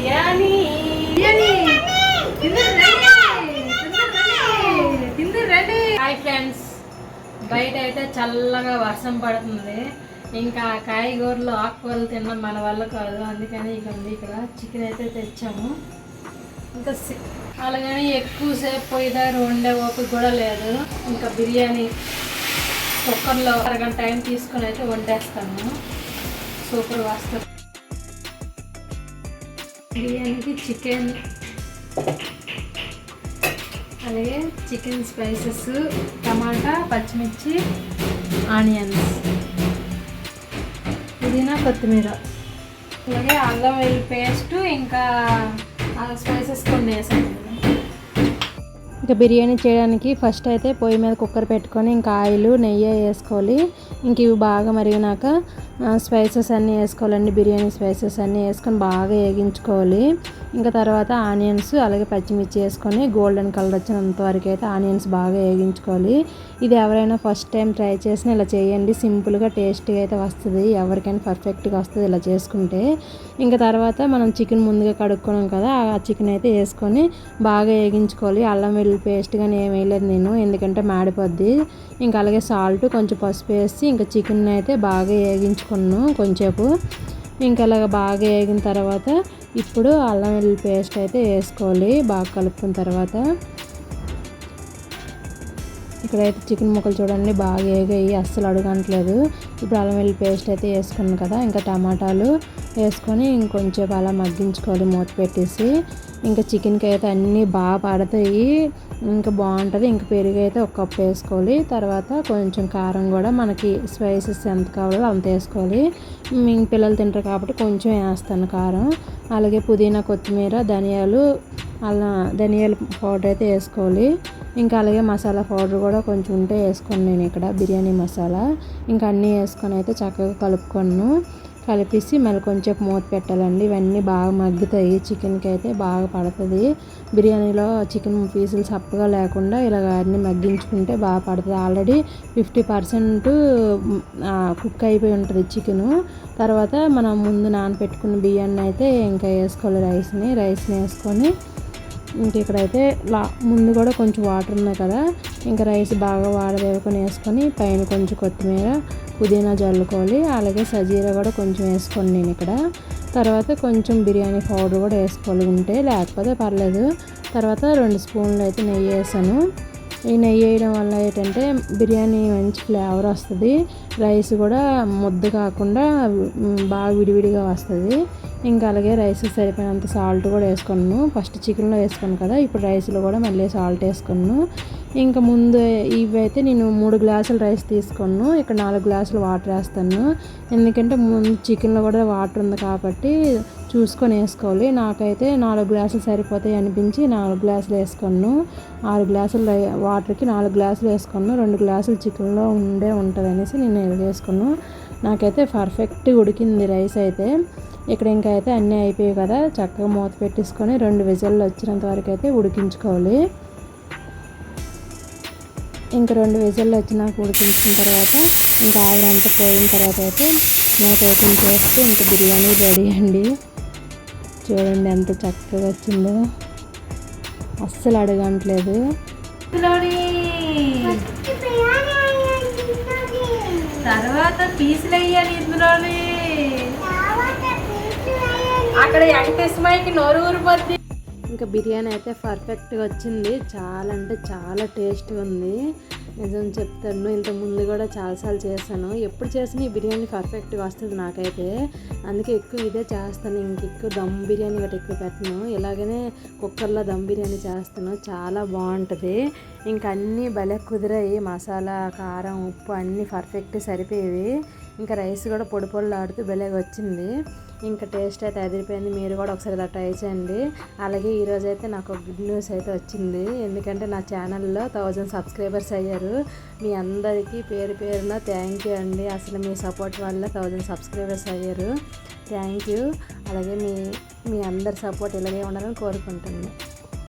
Biryani hi friends, బయట అయితే చల్లగా వర్షం పడుతుంది. ఇంకా కాయగూరలు ఆకుకూరలు తినడం మన వల్ల కాదు. అందుకని ఇక్కడ చికెన్ అయితే తెచ్చాము. ఇంకా అలాగని ఎక్కువసేపు పొయ్యి దగ్గర వండే ఓపిక కూడా లేదు. ఇంకా బిర్యానీ కుక్కర్లో అరగంట టైం తీసుకొని అయితే వండేస్తాము. సూపర్ వస్తుంది. బిర్యానీకి చికెన్, అలాగే చికెన్ స్పైసెస్, టమాటా, పచ్చిమిర్చి, ఆనియన్స్, పుదీనా, కొత్తిమీర, అలాగే అల్లం వెల్లుల్లి పేస్ట్, ఇంకా స్పైసెస్ కొన్ని వేసాను. ఇంకా బిర్యానీ చేయడానికి ఫస్ట్ అయితే పొయ్యి మీద కుక్కర్ పెట్టుకొని ఇంకా ఆయిల్, నెయ్యి వేసుకోవాలి. ఇంక ఇవి బాగా మరిగినాక స్పైసెస్ అన్నీ వేసుకోవాలండి. బిర్యానీ స్పైసెస్ అన్నీ వేసుకొని బాగా వేగించుకోవాలి. ఇంకా తర్వాత ఆనియన్స్, అలాగే పచ్చిమిర్చి వేసుకొని గోల్డెన్ కలర్ వచ్చినంత వరకు అయితే ఆనియన్స్ బాగా వేగించుకోవాలి. ఇది ఎవరైనా ఫస్ట్ టైం ట్రై చేసినా ఇలా చేయండి. సింపుల్గా టేస్టీగా అయితే వస్తుంది. ఎవరికైనా పర్ఫెక్ట్గా వస్తుంది ఇలా చేసుకుంటే. ఇంకా తర్వాత మనం చికెన్ ముందుగా కడుక్కున్నాం కదా, ఆ చికెన్ అయితే వేసుకొని బాగా వేగించుకోవాలి. అల్లం వెల్లుల్లి పేస్ట్ కానీ ఏం వేయలేదు నేను, ఎందుకంటే మాడిపోద్ది. ఇంకా అలాగే సాల్ట్, కొంచెం పసుపు వేసి ఇంకా చికెన్ అయితే బాగా వేగించుకున్నాను కొంచెంసేపు. ఇంకా అలాగ బాగా వేగిన తర్వాత ఇప్పుడు అల్లం వెల్లుల్లి పేస్ట్ అయితే వేసుకోవాలి. బాగా కలుపుకున్న తర్వాత ఇక్కడైతే చికెన్ ముక్కలు చూడండి బాగా వేగాయి, అస్సలు అడుగంటలేదు. ఇప్పుడు అల్లం వెల్లుల్లి పేస్ట్ అయితే వేసుకున్నాను కదా, ఇంకా టమాటాలు వేసుకొని ఇంకొంచెం అలా మగ్గించుకోవాలి మూత పెట్టేసి. ఇంకా చికెన్కి అయితే అన్నీ బాగా పడతాయి, ఇంకా బాగుంటుంది. ఇంకా పెరుగు అయితే ఒక కప్పు వేసుకోవాలి. తర్వాత కొంచెం కారం కూడా మనకి స్పైసెస్ ఎంత కావాలో అంత వేసుకోవాలి. పిల్లలు తింటారు కాబట్టి కొంచెం వేస్తాను కారం. అలాగే పుదీనా, కొత్తిమీర, ధనియాల పౌడర్ అయితే వేసుకోవాలి. ఇంకా అలాగే మసాలా పౌడర్ కూడా కొంచెం ఉంటే వేసుకోండి. నేను ఇక్కడ బిర్యానీ మసాలా ఇంకా అన్నీ వేసుకొని అయితే చక్కగా కలుపుకొను. కలిపేసి మళ్ళీ కొంచెం మూత పెట్టాలండి. ఇవన్నీ బాగా మగ్గుతాయి. చికెన్కి అయితే బాగా పడుతుంది. బిర్యానీలో చికెన్ పీసులు సప్పగా లేకుండా ఇలాగ అన్నీ మగ్గించుకుంటే బాగా పడుతుంది. ఆల్రెడీ 50% కుక్ అయిపోయి ఉంటుంది చికెను. తర్వాత మనం ముందు నానబెట్టుకున్న బియ్యాన్ని అయితే ఇంకా వేసుకోవాలి. రైస్ని వేసుకొని ఇంక ఇక్కడైతే ముందు కూడా కొంచెం వాటర్ ఉన్నాయి కదా, ఇంకా రైస్ బాగా వాడదేవుకొని వేసుకొని పైన కొంచెం కొత్తిమీర, పుదీనా జల్లుకోవాలి. అలాగే సజీరా కూడా కొంచెం వేసుకోండి నేను ఇక్కడ. తర్వాత కొంచెం బిర్యానీ పౌడర్ కూడా వేసుకోవాలి ఉంటే, లేకపోతే పర్లేదు. తర్వాత 2 స్పూన్లు అయితే నెయ్యి వేసాను. ఈ నెయ్యి వేయడం వల్ల ఏంటంటే బిర్యానీ మంచి ఫ్లేవర్ వస్తుంది. రైస్ కూడా ముద్ద కాకుండా బాగా విడివిడిగా వస్తుంది. ఇంకా అలాగే రైస్ సరిపోయినంత సాల్ట్ కూడా వేసుకున్నాను. ఫస్ట్ చికెన్లో వేసుకున్నాను కదా, ఇప్పుడు రైస్లో కూడా మళ్ళీ సాల్ట్ వేసుకున్నాను. ఇంకా ముందు ఇవైతే నేను 3 గ్లాసులు రైస్ తీసుకున్నాను. ఇక్కడ 4 గ్లాసులు వాటర్ వేస్తాను. ఎందుకంటే ముందు చికెన్లో కూడా వాటర్ ఉంది కాబట్టి చూసుకొని వేసుకోవాలి. నాకైతే 4 గ్లాసులు సరిపోతాయి అనిపించి 4 గ్లాసులు వేసుకున్నాను. 6 గ్లాసులు వాటర్కి 4 గ్లాసులు వేసుకున్నాను. 2 గ్లాసులు చికెన్లో ఉంటుంది అనేసి నేను వేసుకున్నాను. నాకైతే పర్ఫెక్ట్గా ఉడికింది రైస్ అయితే. ఇక్కడ ఇంకా అయితే అన్నీ అయిపోయాయి కదా, చక్కగా మూత పెట్టేసుకొని 2 విజిల్లు వచ్చినంత వరకు అయితే ఉడికించుకోవాలి. ఇంకా 2 విజిల్లు వచ్చినాక ఉడికించిన తర్వాత ఇంకా ఆవిరంతా పోయిన తర్వాత అయితే మూత ఓపెన్ చేస్తే ఇంకా బిర్యానీ రెడీ అండి. చూడండి ఎంత చక్కగా వచ్చిందో, అస్సలు అడగట్లేదు. తర్వాత పీసులు వేయాలి ఇందులోని. అక్కడ వెంకటేశ్వరకి నోరు ఊరిపోద్ది. ఇంకా బిర్యానీ అయితే పర్ఫెక్ట్గా వచ్చింది. చాలా అంటే చాలా టేస్ట్గా ఉంది. నిజం చెప్తాను, ఇంత ముందు కూడా చాలాసార్లు చేశాను. ఎప్పుడు చేసినా ఈ బిర్యానీ పర్ఫెక్ట్గా వస్తుంది నాకైతే. అందుకే ఎక్కువ ఇదే చేస్తాను. ఎక్కువ దమ్ బిర్యానీ గట్రా ఎక్కువ పెట్టను. ఇలాగనే కుక్కర్లో దమ్ బిర్యానీ చేస్తాను. చాలా బాగుంటుంది. ఇంకా అన్నీ భలే కుదిరాయి. మసాలా, కారం, ఉప్పు అన్నీ పర్ఫెక్ట్ సరిపోయేవి. ఇంకా రైస్ కూడా పొడి పొడిలాడుతూ భలేగా వచ్చింది. ఇంకా టేస్ట్ అయితే అదిరిపోయింది. మీరు కూడా ఒకసారి ఇలా ట్రై చేయండి. అలాగే ఈరోజు అయితే నాకు ఒక గుడ్ న్యూస్ అయితే వచ్చింది. ఎందుకంటే నా ఛానల్లో 1000 సబ్స్క్రైబర్స్ అయ్యారు. మీ అందరికీ పేరు పేరున థ్యాంక్ యూ అండి. అసలు మీ సపోర్ట్ వల్ల 1000 సబ్స్క్రైబర్స్ అయ్యారు. Thank you. అలాగే మీ అందరి సపోర్ట్ ఇలాగే ఉండాలని కోరుకుంటున్నాను.